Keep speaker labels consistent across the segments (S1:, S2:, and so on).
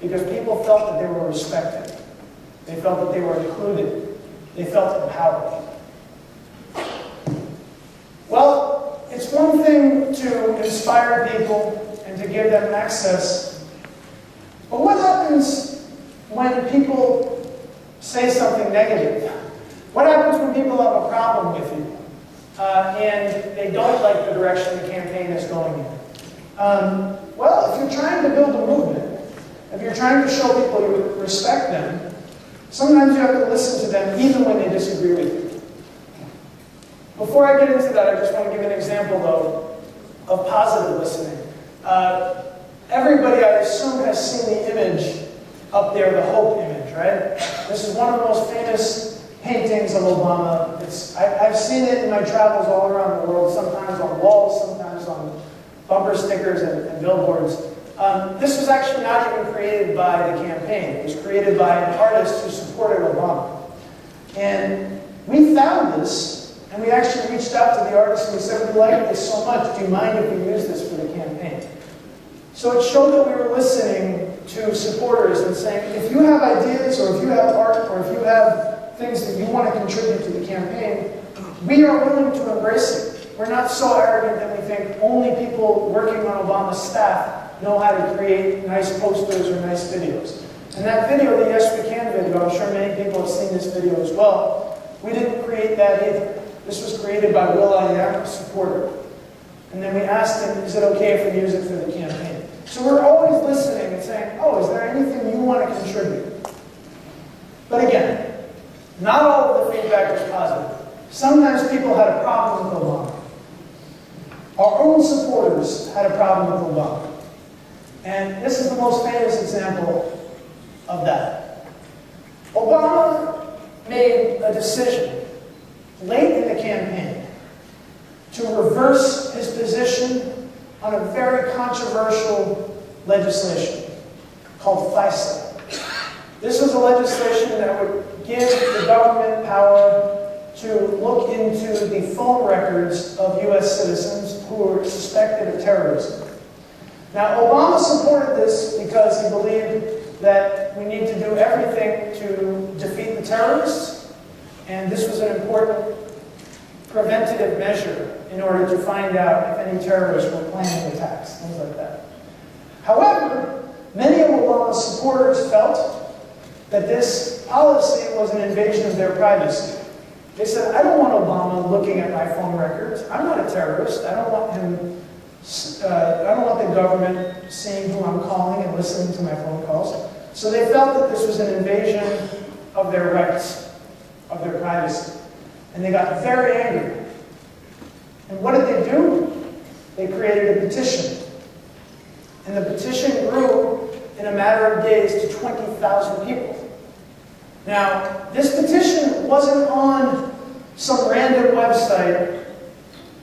S1: because people felt that they were respected. They felt that they were included. They felt empowered. Well, it's one thing to inspire people and to give them access, but what happens when people say something negative? What happens when people have a problem with you and they don't like the direction the campaign is going in? Well, if you're trying to build a movement, if you're trying to show people you respect them, sometimes you have to listen to them even when they disagree with you. Before I get into that, I just want to give an example, though, of positive listening. Everybody, I assume, has seen the image up there, the hope image, right? This is one of the most famous paintings of Obama. I've seen it in my travels all around the world, sometimes on walls, sometimes on bumper stickers and billboards. This was actually not even created by the campaign. It was created by an artist who supported Obama. And we found this, and we actually reached out to the artist and we said, we like this so much, do you mind if we use this for the campaign? So it showed that we were listening to supporters and saying, if you have ideas, or if you have art, or if you have things that you want to contribute to the campaign, we are willing to embrace it. We're not so arrogant that we think only people working on Obama's staff know how to create nice posters or nice videos. And that video, the Yes We Can video, I'm sure many people have seen this video as well. We didn't create that either. This was created by will.i.am, a supporter. And then we asked him, is it okay if we use it for the campaign? So we're always listening and saying, oh, is there anything you want to contribute? But again, not all of the feedback was positive. Sometimes people had a problem with Obama. Our own supporters had a problem with Obama. And this is the most famous example of that. Obama made a decision late in the campaign to reverse his position on a very controversial legislation called FISA. This was a legislation that would give the government power to look into the phone records of U.S. citizens who were suspected of terrorism. Now, Obama supported this because he believed that we need to do everything to defeat the terrorists, and this was an important preventative measure in order to find out if any terrorists were planning attacks, things like that. However, many of Obama's supporters felt that this policy was an invasion of their privacy. They said, I don't want Obama looking at my phone records. I'm not a terrorist. I don't want him. I don't want the government seeing who I'm calling and listening to my phone calls. So they felt that this was an invasion of their rights, of their privacy. And they got very angry. And what did they do? They created a petition. And the petition grew in a matter of days to 20,000 people. Now, this petition wasn't on some random website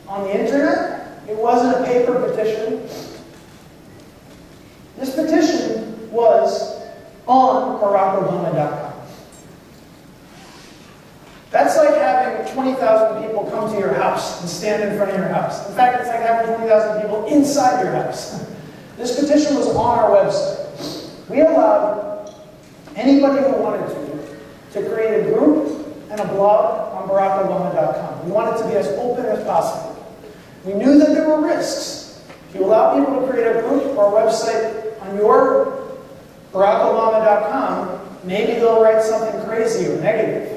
S1: on the internet. It wasn't a paper petition. This petition was on BarackObama.com. That's like having 20,000 people come to your house and stand in front of your house. In fact, it's like having 20,000 people inside your house. This petition was on our website. We allowed anybody who wanted to create a group and a blog on BarackObama.com. We wanted to be as open as possible. We knew that there were risks. If you allow people to create a group or a website on your BarackObama.com, maybe they'll write something crazy or negative.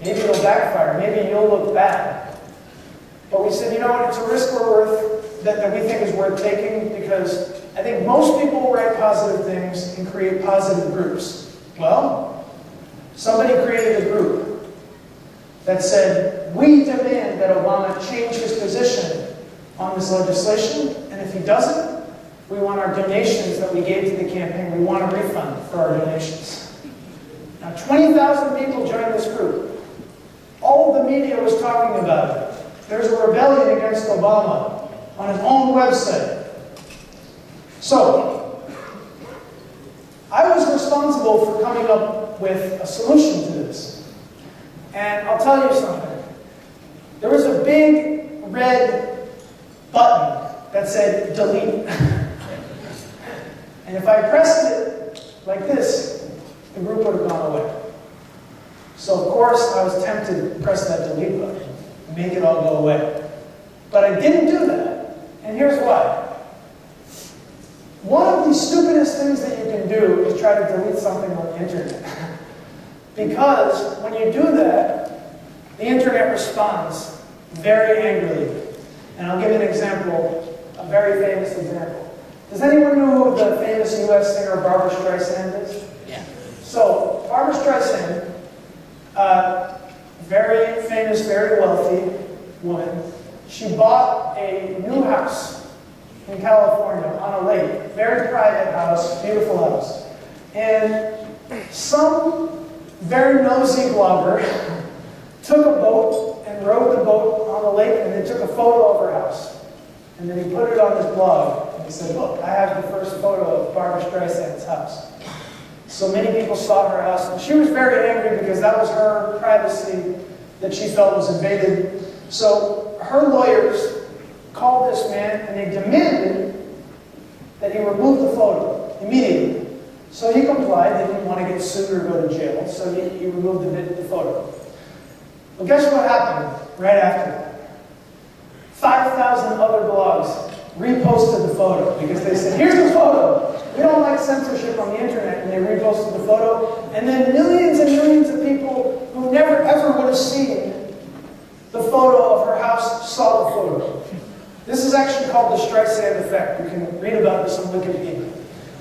S1: Maybe it'll backfire. Maybe you'll look bad. But we said, you know what, it's a risk we're worth, that we think is worth taking, because I think most people will write positive things and create positive groups. Well, somebody created a group that said, we demand that Obama change his position on this legislation, and if he doesn't, we want our donations that we gave to the campaign, we want a refund for our donations. Now, 20,000 people joined this group. All of the media was talking about it. There's a rebellion against Obama on his own website. So, I was responsible for coming up with a solution to this. And I'll tell you something. There was a big red button that said delete. And if I pressed it, like this, the group would have gone away. So of course I was tempted to press that delete button and make it all go away. But I didn't do that, and here's why. One of the stupidest things that you can do is try to delete something on the internet. Because when you do that, the internet responds very angrily. And I'll give you an example, a very famous example. Does anyone know who the famous US singer Barbra Streisand is?
S2: Yeah.
S1: So, Barbra Streisand, very famous, very wealthy woman, she bought a new house in California on a lake. Very private house, beautiful house. And some very nosy blogger took a boat and rowed the boat on the lake and then took a photo of her house. And then he put it on his blog. And he said, look, I have the first photo of Barbra Streisand's house. So many people saw her house. And she was very angry because that was her privacy that she felt was invaded. So her lawyers called this man and they demanded that he remove the photo immediately. So he complied. They didn't want to get sued or go to jail. So he removed the photo. Well, guess what happened right after that? 5,000 other blogs reposted the photo because they said, here's the photo. We don't like censorship on the internet. And they reposted the photo. And then millions and millions of people who never ever would have seen the photo of her house saw the photo. This is actually called the Streisand effect. You can read about this on Wikipedia.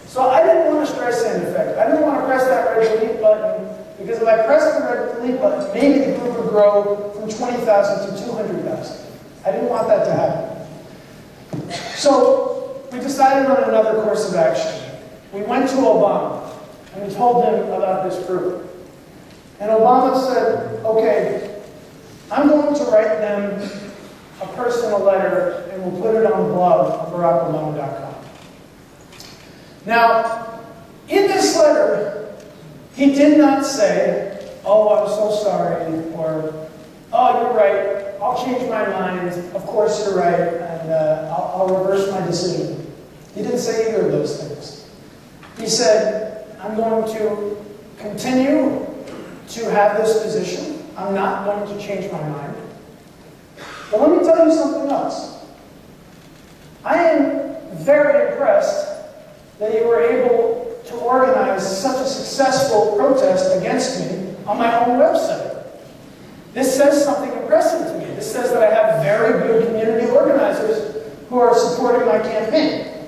S1: So I didn't want a Streisand effect. I didn't want to press that red delete button because if I pressed the red delete button, maybe the group would grow from 20,000 to 200,000. I didn't want that to happen. So we decided on another course of action. We went to Obama and we told him about this group. And Obama said, okay, I'm going to write them a personal letter and we'll put it on the blog on BarackObama.com. Now, in this letter, he did not say, oh, I'm so sorry, or, oh, you're right, I'll change my mind, of course you're right, and I'll reverse my decision. He didn't say either of those things. He said, I'm going to continue to have this position. I'm not going to change my mind. But let me tell you something else. I am very impressed that you were able to organize such a successful protest against me on my own website. This says something impressive to me. This says that I have very good community organizers who are supporting my campaign.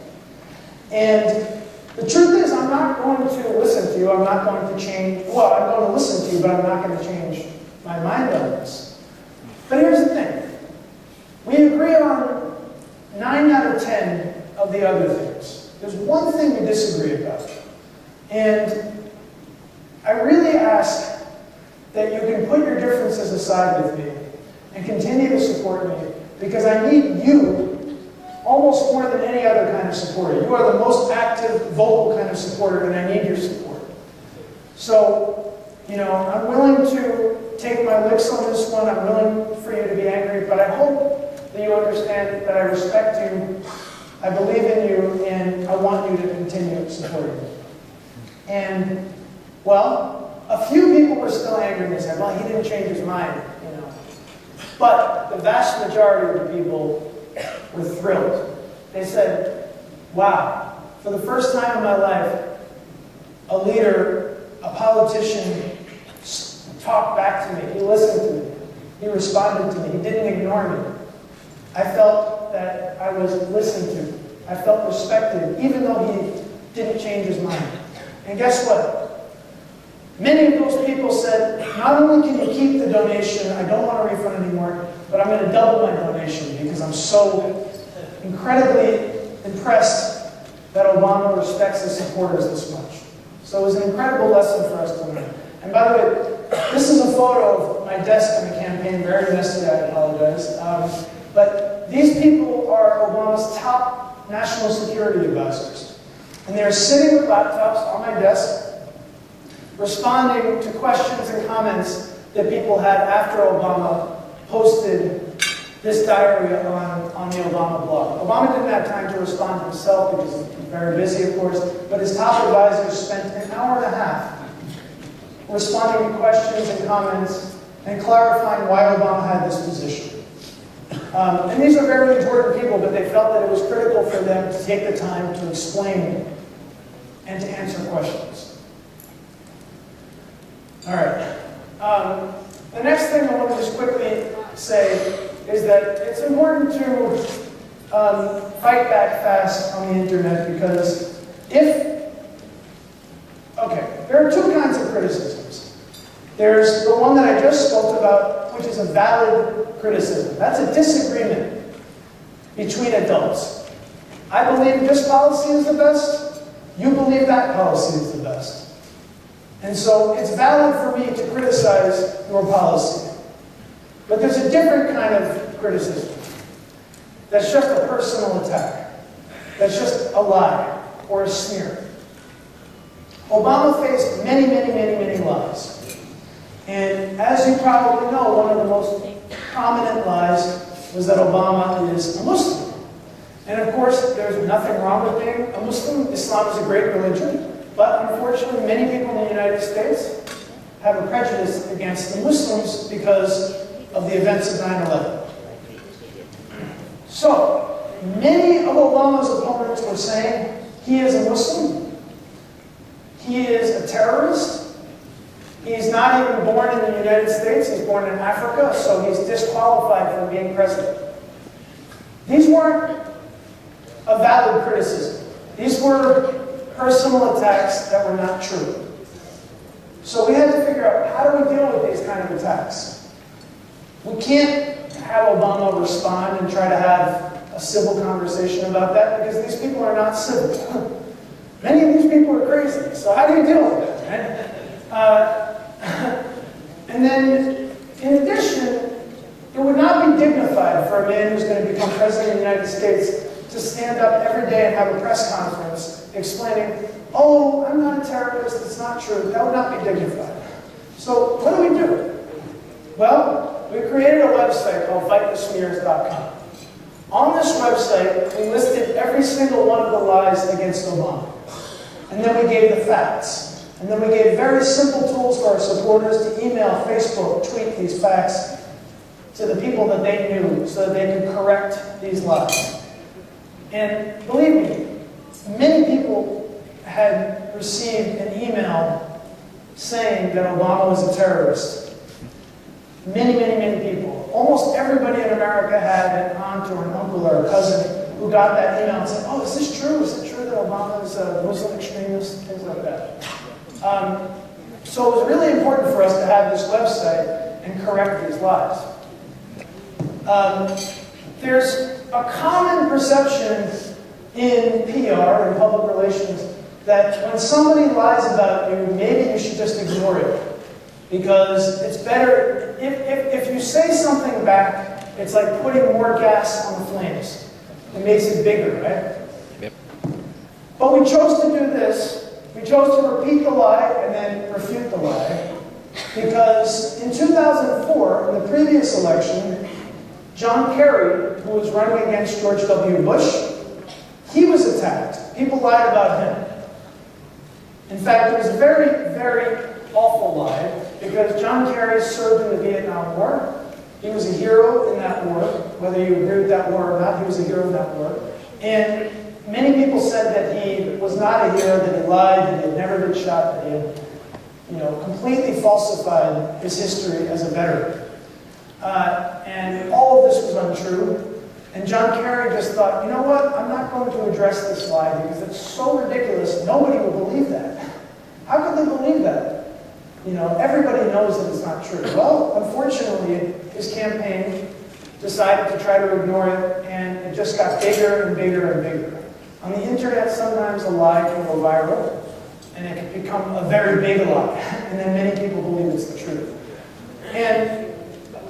S1: And the truth is, I'm not going to listen to you. I'm not going to change. Well, I'm going to listen to you, but I'm not going to change my mind on this. But here's the thing. We agree on 9 out of 10 of the other things. There's one thing we disagree about. And I really ask that you can put your differences aside with me and continue to support me because I need you almost more than any other kind of supporter. You are the most active, vocal kind of supporter, and I need your support. So, you know, I'm willing to take my licks on this one. I'm willing for you to be angry, but I hope that you understand that I respect you, I believe in you, and I want you to continue supporting me. And, well, a few people were still angry and said, well, he didn't change his mind, you know. But the vast majority of the people were thrilled. They said, wow, for the first time in my life, a leader, a politician talked back to me. He listened to me. He responded to me. He didn't ignore me. I felt that I was listened to. I felt respected, even though he didn't change his mind. And guess what? Many of those people said, not only can you keep the donation, I don't want a refund anymore, but I'm going to double my donation because I'm so incredibly impressed that Obama respects his supporters this much. So it was an incredible lesson for us to learn. And by the way, this is a photo of my desk in the campaign, very messy, I apologize. But these people are Obama's top national security advisors. And they're sitting with laptops on my desk, responding to questions and comments that people had after Obama posted this diary on the Obama blog. Obama didn't have time to respond himself because he's very busy, of course, but his top advisors spent an hour and a half responding to questions and comments and clarifying why Obama had this position. And these are very important people, but they felt that it was critical for them to take the time to explain and to answer questions. All right. The next thing I want to just quickly say is that it's important to fight back fast on the internet, because there are two kinds of criticisms. There's the one that I just spoke about, which is a valid criticism. That's a disagreement between adults. I believe this policy is the best. You believe that policy is the best. And so it's valid for me to criticize your policy. But there's a different kind of criticism. That's just a personal attack. That's just a lie or a smear. Obama faced many, many, many, many lies. And as you probably know, one of the most prominent lies was that Obama is a Muslim. And of course, there's nothing wrong with being a Muslim. Islam is a great religion. But unfortunately, many people in the United States have a prejudice against the Muslims because of the events of 9/11. So, many of Obama's opponents were saying he is a Muslim, he is a terrorist, he's not even born in the United States, he's born in Africa, so he's disqualified from being president. These weren't a valid criticism. These were personal attacks that were not true. So we had to figure out, how do we deal with these kind of attacks? We can't have Obama respond and try to have a civil conversation about that, because these people are not civil. Many of these people are crazy, so how do you deal with that, right? And then, in addition, it would not be dignified for a man who's going to become president of the United States to stand up every day and have a press conference explaining, oh, I'm not a terrorist, it's not true. That would not be dignified. So what do? Well, we created a website called fightthesmears.com. On this website, we listed every single one of the lies against Obama. And then we gave the facts. And then we gave very simple tools for our supporters to email, Facebook, tweet these facts to the people that they knew so that they could correct these lies. And believe me, many people had received an email saying that Obama was a terrorist. Many, many, many people. Almost everybody in America had an aunt or an uncle or a cousin who got that email and said, oh, is this true? Is it true that Obama is a Muslim extremist? Things like that. So it was really important for us to have this website and correct these lies. There's a common perception in PR, in public relations, that when somebody lies about you, maybe you should just ignore it. Because it's better, if you say something back, it's like putting more gas on the flames. It makes it bigger, right? Yep. But we chose to do this. We chose to repeat the lie and then refute the lie. Because in 2004, in the previous election, John Kerry, who was running against George W. Bush, he was attacked. People lied about him. In fact, it was a very, very awful lie, because John Kerry served in the Vietnam War. He was a hero in that war. Whether you agree with that war or not, he was a hero in that war. And many people said that he was not a hero, that he lied, that he had never been shot, that he had, completely falsified his history as a veteran. And all of this was untrue. And John Kerry just thought, you know what, I'm not going to address this lie because it's so ridiculous, nobody will believe that. How could they believe that? Everybody knows that it's not true. Well, unfortunately, his campaign decided to try to ignore it, and it just got bigger and bigger and bigger. On the internet, sometimes a lie can go viral, and it can become a very big lie, and then many people believe it's the truth. And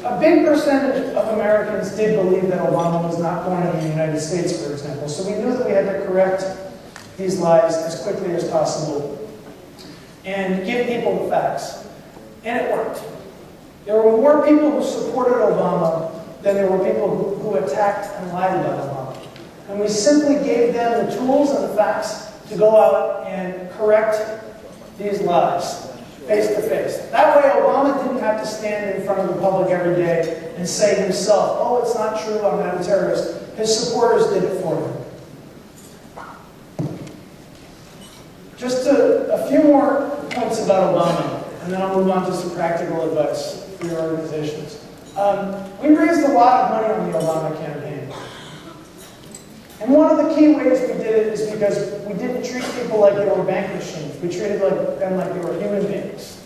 S1: a big percentage of Americans did believe that Obama was not born in the United States, for example, so we knew that we had to correct these lies as quickly as possible and give people the facts. And it worked. There were more people who supported Obama than there were people who attacked and lied about Obama. And we simply gave them the tools and the facts to go out and correct these lies, face to face. That way Obama didn't have to stand in front of the public every day and say himself, oh, it's not true, I'm not a terrorist. His supporters did it for him. Just a few more points about Obama, and then I'll move on to some practical advice for your organizations. We raised a lot of money on the Obama campaign. And one of the key ways we did it is because we didn't treat people like they were bank machines. We treated them like they were human beings.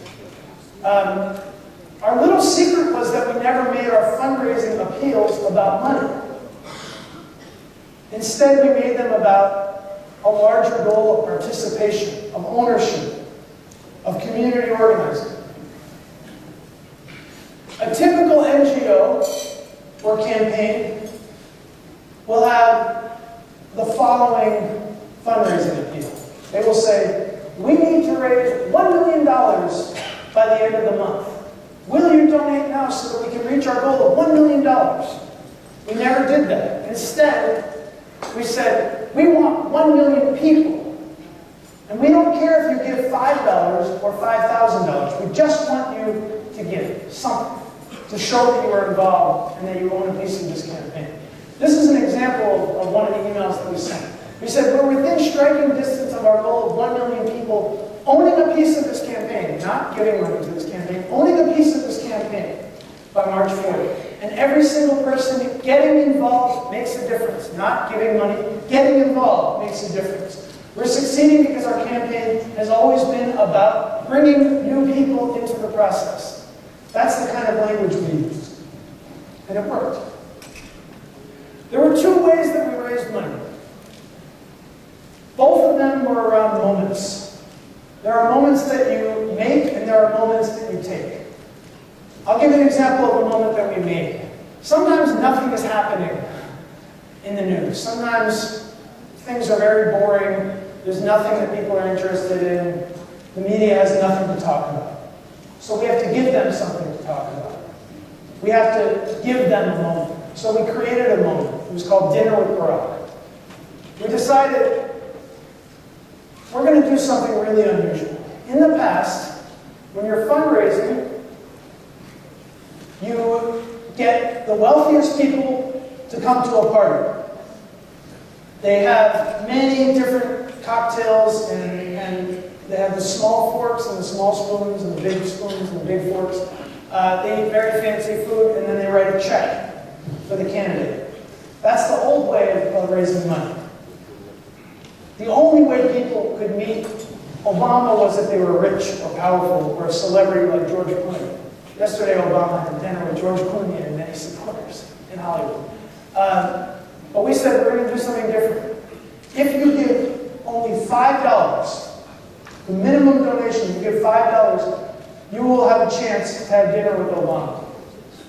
S1: Our little secret was that we never made our fundraising appeals about money. Instead, we made them about a larger goal of participation, of ownership, of community organizing. A typical NGO or campaign will have the following fundraising appeal. They will say, we need to raise $1 million by the end of the month. Will you donate now so that we can reach our goal of $1 million? We never did that. Instead, we said, we want 1 million people. And we don't care if you give $5 or $5,000. We just want you to give something to show that you are involved and that you own a piece of this campaign. This is an example of one of the emails that we sent. We said, we're within striking distance of our goal of 1 million people owning a piece of this campaign, not giving money to this campaign, owning a piece of this campaign by March 4th. And every single person getting involved makes a difference. Not giving money, getting involved makes a difference. We're succeeding because our campaign has always been about bringing new people into the process. That's the kind of language we used. And it worked. There were two ways that we raised money. Both of them were around moments. There are moments that you make and there are moments that you take. I'll give an example of a moment that we made. Sometimes nothing is happening in the news. Sometimes things are very boring. There's nothing that people are interested in. The media has nothing to talk about. So we have to give them something to talk about. We have to give them a moment. So we created a moment. It was called Dinner with Barack. We decided we're going to do something really unusual. In the past, when you're fundraising, you get the wealthiest people to come to a party. They have many different cocktails and they have the small forks and the small spoons and the big spoons and the big forks. They eat very fancy food and then they write a check for the candidate. That's the old way of raising money. The only way people could meet Obama was if they were rich or powerful or a celebrity like George Clooney. Yesterday, Obama had dinner with George Clooney and many supporters in Hollywood. But we said we're going to do something different. If you give only $5, the minimum donation, you give $5, you will have a chance to have dinner with Obama.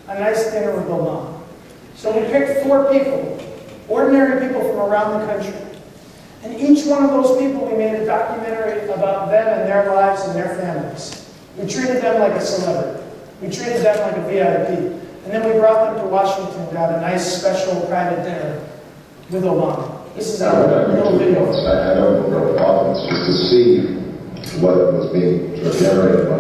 S1: A nice dinner with Obama. So we picked 4 people, ordinary people from around the country. And each one of those people, we made a documentary about them and their lives and their families. We treated them like a celebrity. We treated them like a VIP. And then we brought them to Washington to have a nice, special, private dinner with Obama. This is a little video.
S2: I don't know the audience just to see what was being generated by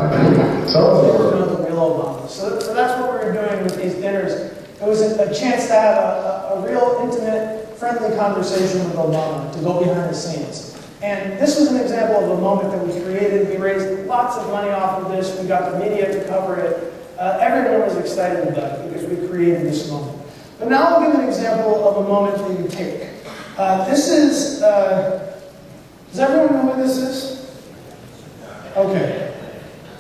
S2: my
S1: Some of them were the real Obama. So that's what we were doing with these dinners. It was a chance to have a real intimate, friendly conversation with Obama, to go behind the scenes. And this was an example of a moment that we created. We raised lots of money off of this. We got the media to cover it. Everyone was excited about it because we created this moment. But now I'll give an example of a moment that you take. This is, does everyone know what this is? Okay.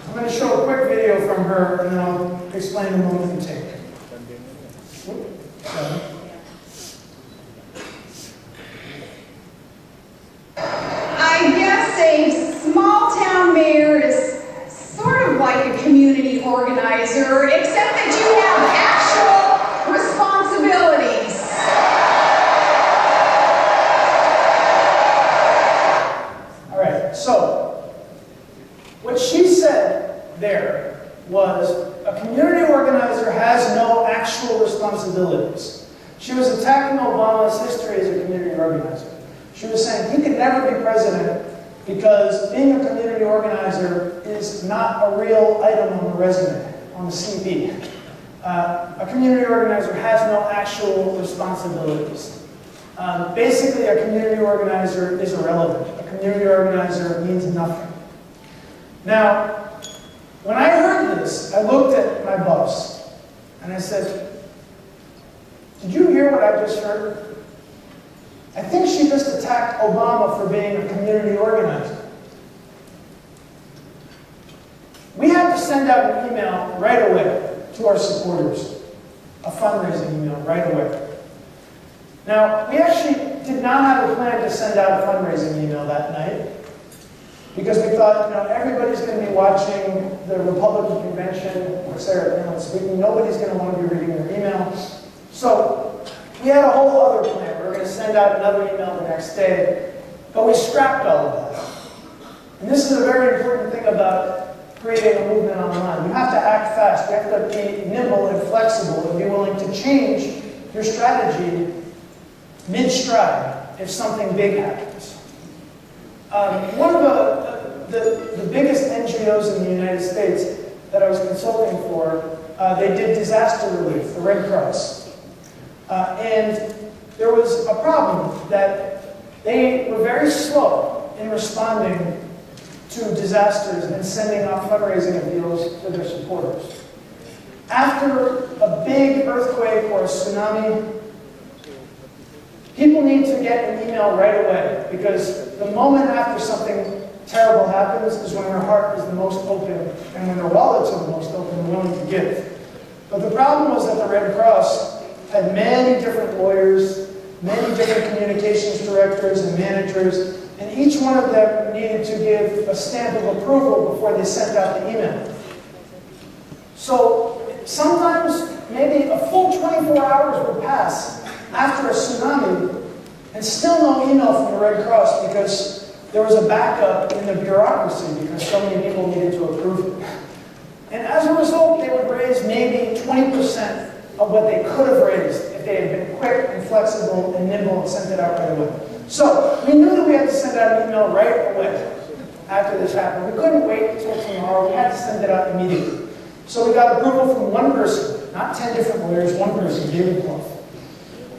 S1: I'm going to show a quick video from her and then I'll explain the moment you take.
S3: I guess a small town mayor is sort of like a community organizer, except that you have actual responsibilities.
S1: All right, so what she said there was a community organizer has no actual responsibilities. She was attacking Obama's history as a community organizer. She was saying he could never be president because being a community organizer is not a real item on the resume, on the CV. A community organizer has no actual responsibilities. Basically, a community organizer is irrelevant. A community organizer means nothing. Now, when I heard this, I looked at my boss and I said, "Did you hear what I just heard? I think she just attacked Obama for being a community organizer." We had to send out an email right away to our supporters, a fundraising email right away. Now, we actually did not have a plan to send out a fundraising email that night because we thought, everybody's going to be watching the Republican convention or Sarah Palin speaking. Nobody's going to want to be reading their email. So we had a whole other plan. We were going to send out another email the next day, but we scrapped all of that. And this is a very important thing about creating a movement online. You have to act fast. You have to be nimble and flexible and be willing to change your strategy mid-stride if something big happens. One of the biggest NGOs in the United States that I was consulting for, they did disaster relief, the Red Cross. And there was a problem that they were very slow in responding to disasters and sending out fundraising appeals to their supporters. After a big earthquake or a tsunami, people need to get an email right away because the moment after something terrible happens is when their heart is the most open and when their wallets are the most open and willing to give. But the problem was that the Red Cross had many different lawyers, many different communications directors and managers, and each one of them needed to give a stamp of approval before they sent out the email. So sometimes maybe a full 24 hours would pass after a tsunami and still no email from the Red Cross because there was a backup in the bureaucracy because so many people needed to approve it. And as a result, they would raise maybe 20% of what they could have raised if they had been quick and flexible and nimble and sent it out right away. So we knew that we had to send out an email right away after this happened. We couldn't wait until tomorrow. We had to send it out immediately. So we got approval from one person, not 10 different lawyers, one person, David Clough.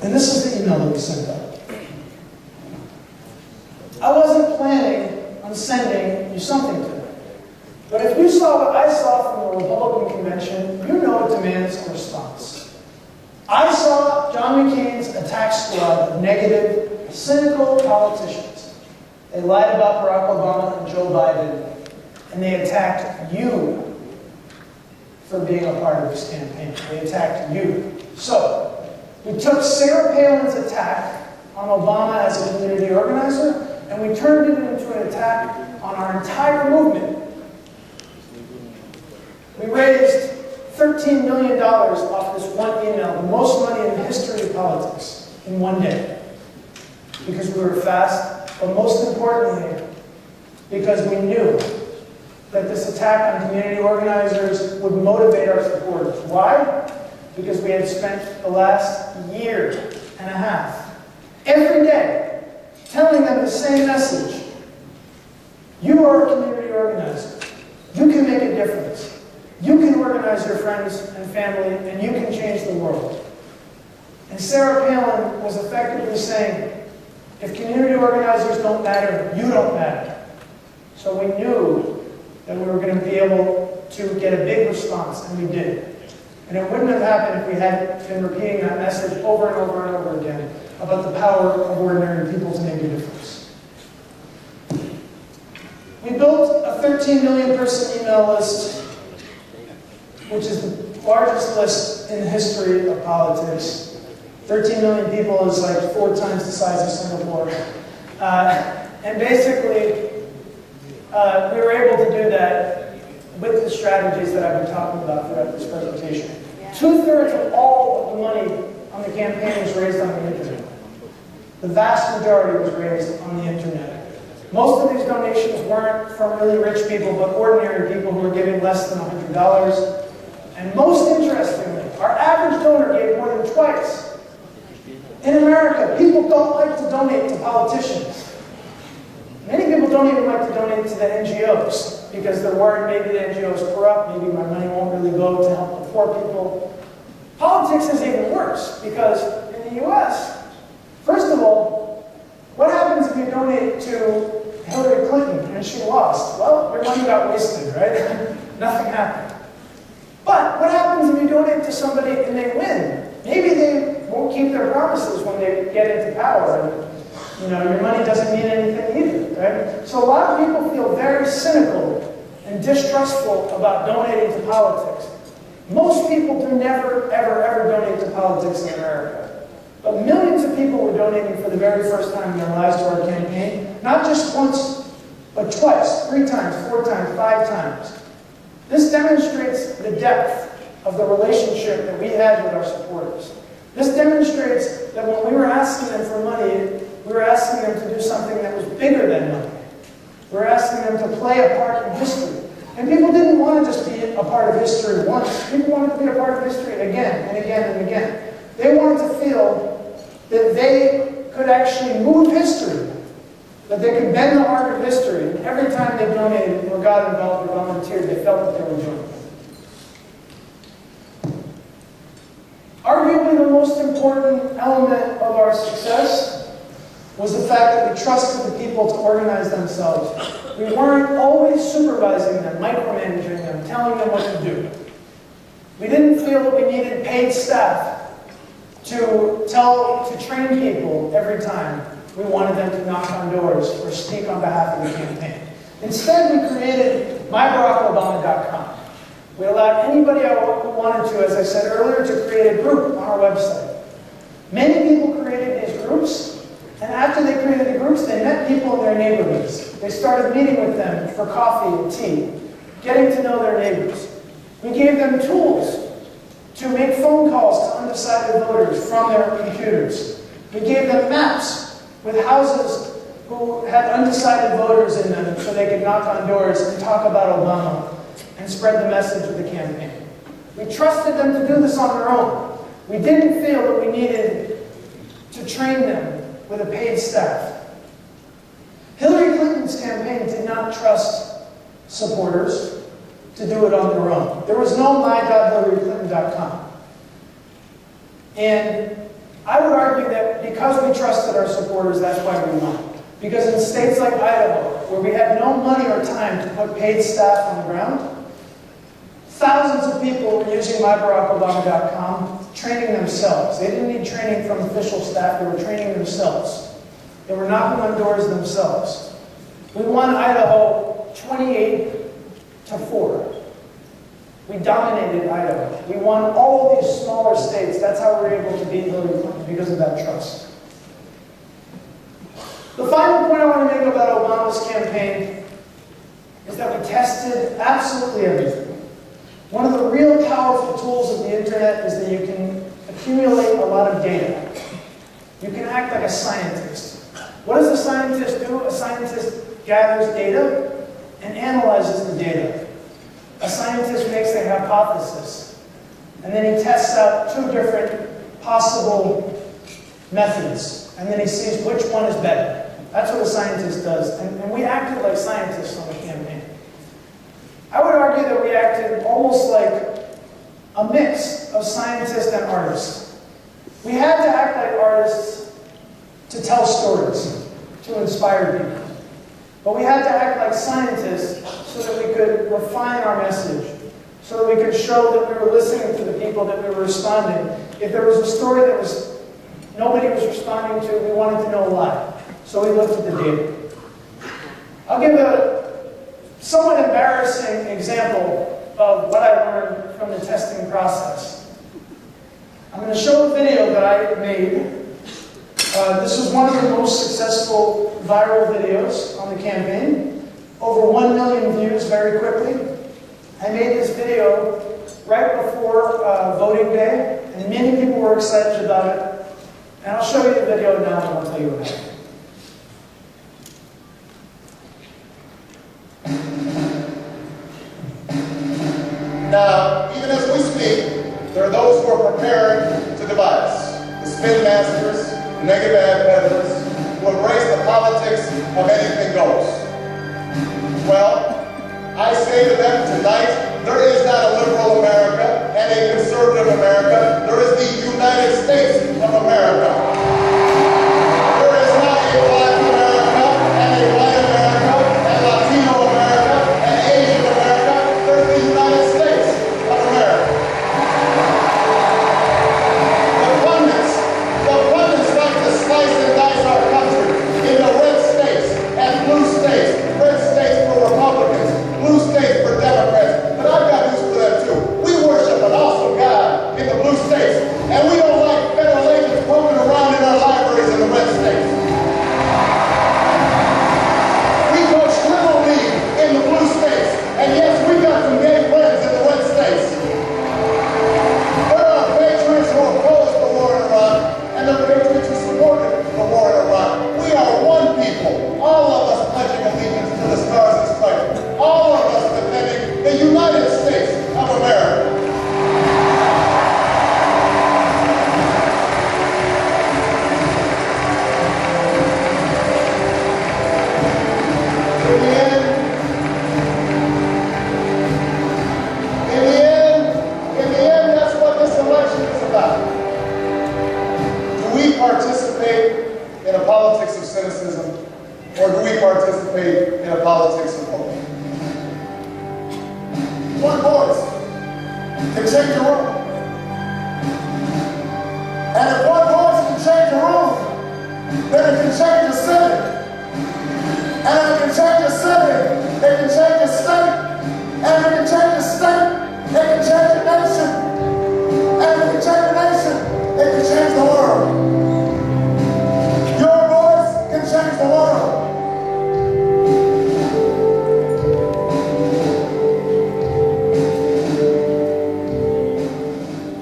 S1: And this is the email that we sent out. I wasn't planning on sending you something today. But if you saw what I saw from the Republican convention, you know it demands a response. I saw John McCain's attack squad of negative, cynical politicians. They lied about Barack Obama and Joe Biden, and they attacked you for being a part of this campaign. They attacked you. So, we took Sarah Palin's attack on Obama as a community organizer, and we turned it into an attack on our entire movement. We raised $13 million off this one email, the most money in the history of politics, in one day. Because we were fast, but most importantly, because we knew that this attack on community organizers would motivate our supporters. Why? Because we had spent the last year and a half, every day, telling them the same message. You are a community organizer. You can make a difference. You can organize your friends and family, and you can change the world. And Sarah Palin was effectively saying, if community organizers don't matter, you don't matter. So we knew that we were going to be able to get a big response, and we did. And it wouldn't have happened if we hadn't been repeating that message over and over and over again about the power of ordinary people to make a difference. We built a 13 million person email list, which is the largest list in the history of politics. 13 million people is like 4 times the size of Singapore. And basically, we were able to do that with the strategies that I've been talking about throughout this presentation. 2/3 of all of the money on the campaign was raised on the internet. The vast majority was raised on the internet. Most of these donations weren't from really rich people, but ordinary people who were giving less than $100. And most interestingly, our average donor gave more than twice. In America, people don't like to donate to politicians. Many people don't even like to donate to the NGOs because they're worried maybe the NGO is corrupt, maybe my money won't really go to help the poor people. Politics is even worse because in the US, first of all, what happens if you donate to Hillary Clinton and she lost? Well, your money got wasted, right? Nothing happened. But what happens if you donate to somebody and they win? Maybe they won't keep their promises when they get into power. And, your money doesn't mean anything either, right? So a lot of people feel very cynical and distrustful about donating to politics. Most people do never, ever, ever donate to politics in America. But millions of people were donating for the very first time in their lives to our campaign. Not just once, but twice, 3 times, 4 times, 5 times. This demonstrates the depth of the relationship that we had with our supporters. This demonstrates that when we were asking them for money, we were asking them to do something that was bigger than money. We were asking them to play a part in history. And people didn't want to just be a part of history once. People wanted to be a part of history again and again and again. They wanted to feel that they could actually move history, that they could bend the arc of history. And every time they donated or got involved or volunteered, they felt that they were doing it. Arguably the most important element of our success was the fact that we trusted the people to organize themselves. We weren't always supervising them, micromanaging them, telling them what to do. We didn't feel that we needed paid staff to train people every time we wanted them to knock on doors or speak on behalf of the campaign. Instead, we created mybaracobama.com. We allowed anybody who wanted to, as I said earlier, to create a group on our website. Many people created these groups, and after they created the groups, they met people in their neighborhoods. They started meeting with them for coffee and tea, getting to know their neighbors. We gave them tools to make phone calls to undecided voters from their computers. We gave them maps with houses who had undecided voters in them so they could knock on doors and talk about Obama and spread the message of the campaign. We trusted them to do this on their own. We didn't feel that we needed to train them with a paid staff. Hillary Clinton's campaign did not trust supporters to do it on their own. There was no my.hillaryclinton.com. And I would argue that because we trusted our supporters, that's why we won. Because in states like Idaho, where we had no money or time to put paid staff on the ground, thousands of people were using mybaracobama.com, training themselves. They didn't need training from official staff, they were training themselves. They were knocking on doors themselves. We won Idaho 28-4. We dominated Idaho. We won all of these smaller states. That's how we were able to beat Hillary Clinton, because of that trust. The final point I want to make about Obama's campaign is that we tested absolutely everything. One of the real powerful tools of the internet is that you can accumulate a lot of data. You can act like a scientist. What does a scientist do? A scientist gathers data and analyzes the data. A scientist makes a hypothesis, and then he tests out 2 different possible methods, and then he sees which one is better. That's what a scientist does, and we acted like scientists on the campaign. I would argue that we acted almost like a mix of scientists and artists. We had to act like artists to tell stories, to inspire people. But we had to act like scientists so that we could refine our message, so that we could show that we were listening to the people, that we were responding. If there was a story that nobody was responding to, we wanted to know why. So we looked at the data. I'll give a somewhat embarrassing example of what I learned from the testing process. I'm going to show a video that I made. This was one of the most successful viral videos on the campaign. Over 1 million views very quickly. I made this video right before voting day, and many people were excited about it. And I'll show you the video now and I'll tell you what happened.
S4: are preparing to divide us. The spin masters, the negative ad peddlers, who embrace the politics of anything goes. Well, I say to them tonight, there is not a liberal America and a conservative America. There is the United States of America. There is not a black America and a white America and Latino America and Asian America. There's the United States of America. The pundits like to slice and dice our country into red states and blue states. Red states for Republicans, blue states for Democrats. But I've got news for them too. We worship an awesome God in the blue states, and we don't like federal agents poking around in our libraries in the red states. We coach Little League in the blue states, and yes, we got some gay friends in the red states. There are patriots who opposed the war in Iraq, and there are patriots who supported the war in Iraq. We are one people, all of us pledging allegiance to the stars and stripes, all of us defending the United States of America. In the end, that's what this election is about. Do we participate in a politics of cynicism, or do we participate in a politics of hope? One voice can change the room. And if one voice can change the room, then it can change the city. And if it can change the city, it can change the state. And if it can change the state, it can change the nation. And if it can change the nation, it can change the world. Your voice can change the world.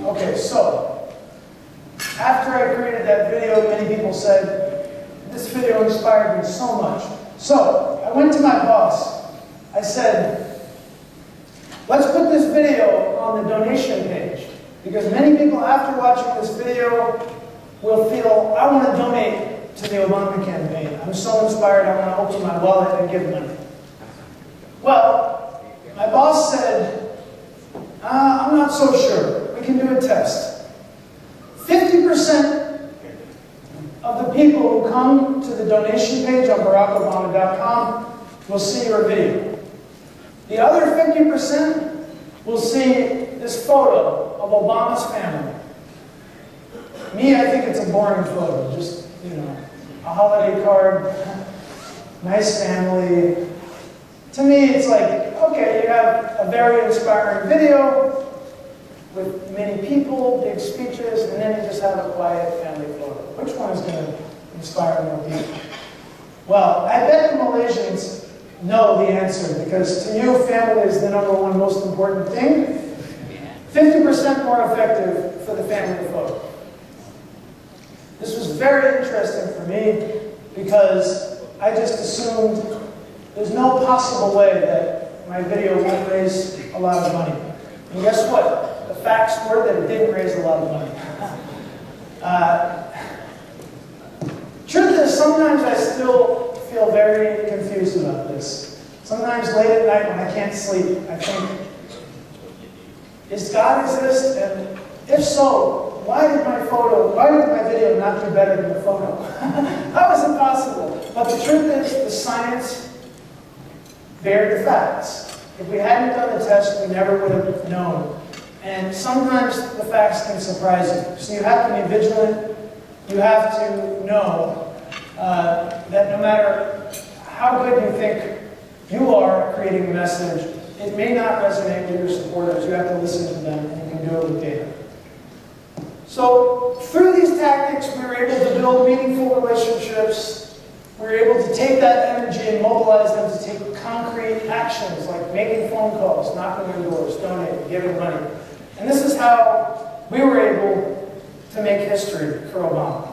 S1: Okay, so after I created that video, many people said, this video inspired me so much. So I went to my boss. I said, let's put this video on the donation page, because many people after watching this video will feel, I want to donate to the Obama campaign. I'm so inspired, I want to open my wallet and give money. Well, my boss said, I'm not so sure. We can do a test. 50% of the people who come to the donation page on BarackObama.com will see your video. The other 50% will see this photo of Obama's family. Me, I think it's a boring photo. Just, you know, a holiday card, nice family. To me, it's like, okay, you have a very inspiring video with many people, big speeches, and then you just have a quiet family photo. Which one is going to inspire more people? Well, I bet the Malaysians know the answer, because to you, family is the #1 most important thing. 50% more effective for the family photo. This was very interesting for me, because I just assumed there's no possible way that my video won't raise a lot of money. And guess what? The facts were that it didn't raise a lot of money. Truth is, sometimes I still feel very confused about this. Sometimes late at night when I can't sleep, I think, does God exist? And if so, why did my video not do better than the photo? How is it possible? But the truth is, the science bared the facts. If we hadn't done the test, we never would have known. And sometimes the facts can surprise you. So you have to be vigilant. You have to know that no matter how good you think you are at creating a message, it may not resonate with your supporters. You have to listen to them, and you can do it with data. So through these tactics, we were able to build meaningful relationships. We were able to take that energy and mobilize them to take concrete actions, like making phone calls, knocking on doors, donating, giving money. And this is how we were able to make history for Obama.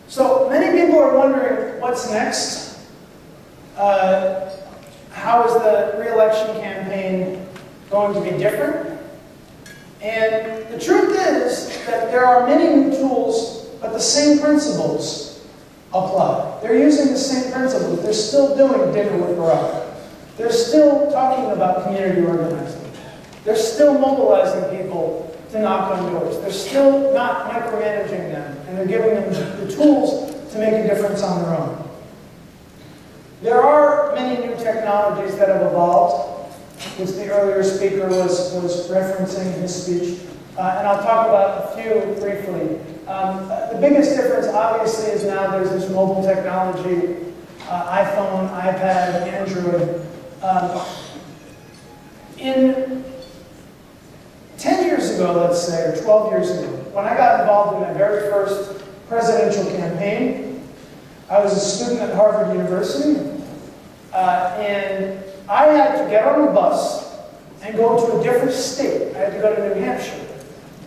S1: So many people are wondering what's next. How is the re-election campaign going to be different? And the truth is that there are many new tools, but the same principles apply. They're using the same principles. They're still doing dinner with Barack. They're still talking about community organizing. They're still mobilizing people to knock on doors. They're still not micromanaging them, and they're giving them the tools to make a difference on their own. There are many new technologies that have evolved, which the earlier speaker was referencing in his speech, and I'll talk about a few briefly. The biggest difference, obviously, is now there's this mobile technology, iPhone, iPad, Android. In 10 years ago, let's say, or 12 years ago, when I got involved in my very first presidential campaign, I was a student at Harvard University, and I had to get on a bus and go to a different state. I had to go to New Hampshire,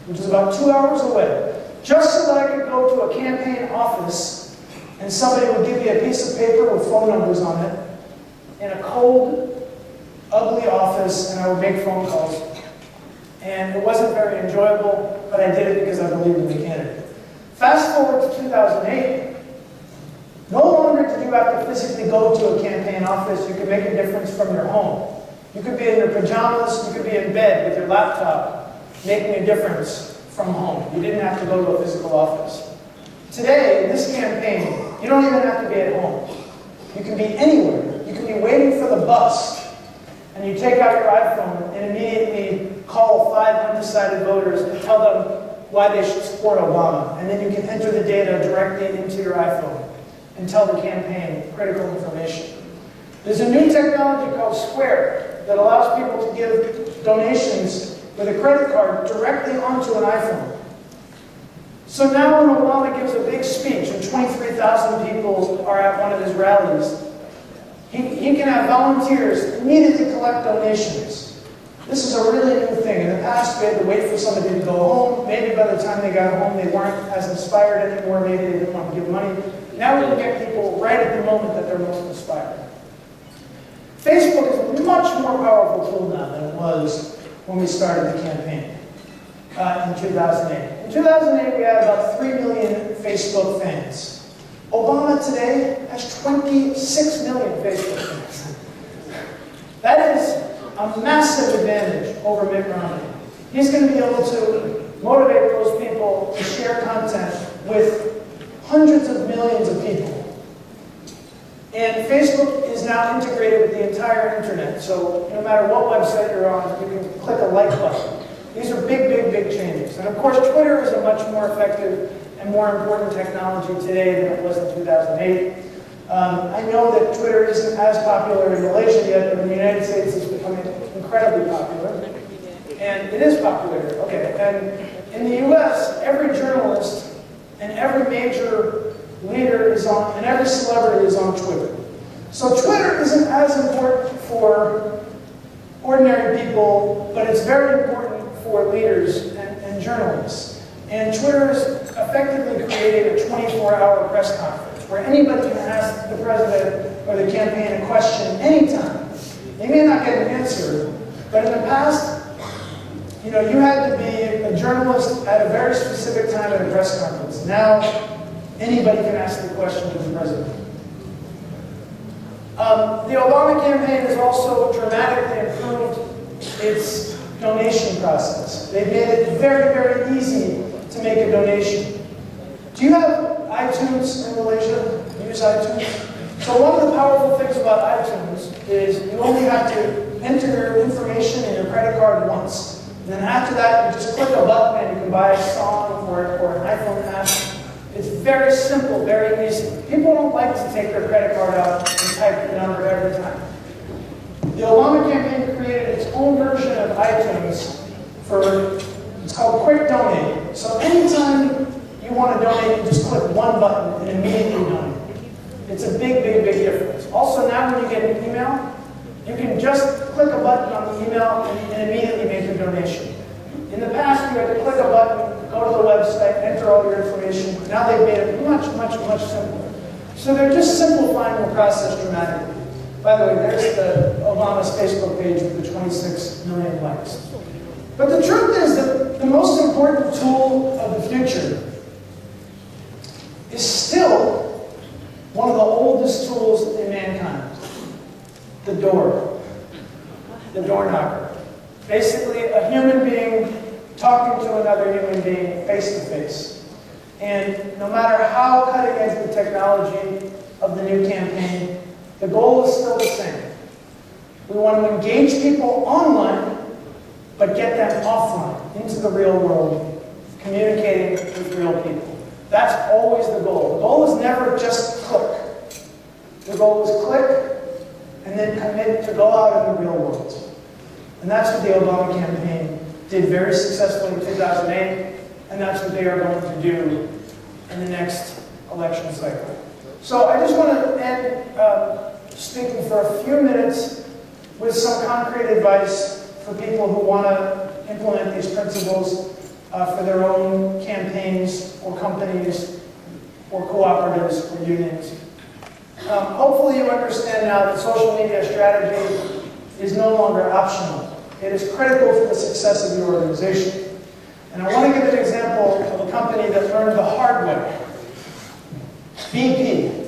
S1: which is about 2 hours away, just so that I could go to a campaign office and somebody would give me a piece of paper with phone numbers on it in a cold, ugly office, and I would make phone calls. And it wasn't very enjoyable, but I did it because I believed in the candidate. Fast forward to 2008, no longer did you have to physically go to a campaign office. You could make a difference from your home. You could be in your pajamas, you could be in bed with your laptop, making a difference from home. You didn't have to go to a physical office. Today, in this campaign, you don't even have to be at home. You can be anywhere. You can be waiting for the bus, and you take out your iPhone and immediately call 5 undecided voters and tell them why they should support Obama. And then you can enter the data directly into your iPhone and tell the campaign critical information. There's a new technology called Square that allows people to give donations with a credit card directly onto an iPhone. So now when Obama gives a big speech and 23,000 people are at one of his rallies, he can have volunteers immediately collect donations. This is a really new thing. In the past, we had to wait for somebody to go home. Maybe by the time they got home, they weren't as inspired anymore. Maybe they didn't want to give money. Now we can get people right at the moment that they're most inspired. Facebook is a much more powerful tool now than it was when we started the campaign in 2008. In 2008, we had about 3 million Facebook fans. Obama today has 26 million Facebook fans. That is a massive advantage over Mitt Romney. He's going to be able to motivate those people to share content with hundreds of millions of people. And Facebook is now integrated with the entire internet. So no matter what website you're on, you can click a like button. These are big, big, big changes. And of course, Twitter is a much more effective and more important technology today than it was in 2008. I know that Twitter isn't as popular in Malaysia yet, but in the United States it's becoming incredibly popular. And it is popular, okay. And in the US, every journalist and every major leader is on, and every celebrity is on Twitter. So Twitter isn't as important for ordinary people, but it's very important for leaders and journalists. And Twitter is effectively creating a 24-hour press conference where anybody can ask the president or the campaign a question anytime. They may not get an answer, but in the past, you had to be a journalist at a very specific time at a press conference. Now, anybody can ask the question to the president. The Obama campaign has also dramatically improved its donation process. They've made it very, very easy to make a donation. Do you have iTunes in Malaysia? Do you use iTunes? So one of the powerful things about iTunes is you only have to enter your information and your credit card once. And then after that, you just click a button and you can buy a song or an iPhone app. It's very simple, very easy. People don't like to take their credit card out and type the number every time. The Obama campaign created its own version of iTunes it's called Quick Donate. So anytime you want to donate, you just click one button and immediately donate. It's a big, big, big difference. Also now when you get an email, you can just click a button on the email and immediately make your donation. In the past, you had to click a button, go to the website, enter all your information. Now they've made it much, much, much simpler. So they're just simplifying the process dramatically. By the way, there's Obama's Facebook page with the 26 million likes. But the truth is that the most important tool of the future is still one of the oldest tools in mankind, the door, the door knocker. Basically, a human being talking to another human being face to face. And no matter how cutting edge the technology of the new campaign, the goal is still the same. We want to engage people online, but get them offline, into the real world, communicating with real people. That's always the goal. The goal is never just click. The goal is click, and then commit to go out in the real world. And that's what the Obama campaign did very successfully in 2008, and that's what they are going to do in the next election cycle. So I just want to end speaking for a few minutes with some concrete advice for people who want to implement these principles for their own campaigns or companies or cooperatives or unions. Hopefully you understand now that social media strategy is no longer optional. It is critical for the success of your organization. And I want to give an example of a company that learned the hard way. BP.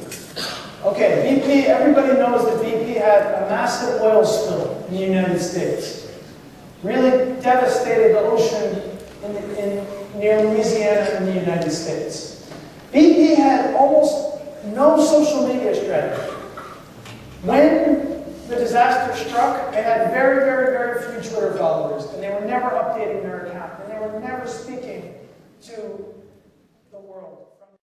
S1: Okay, BP, everybody knows that BP had a massive oil spill in the United States. Really devastated the ocean near Louisiana in the United States. BP had almost no social media strategy. When the disaster struck, they had very, very, very few Twitter followers, and they were never updating their account, and they were never speaking to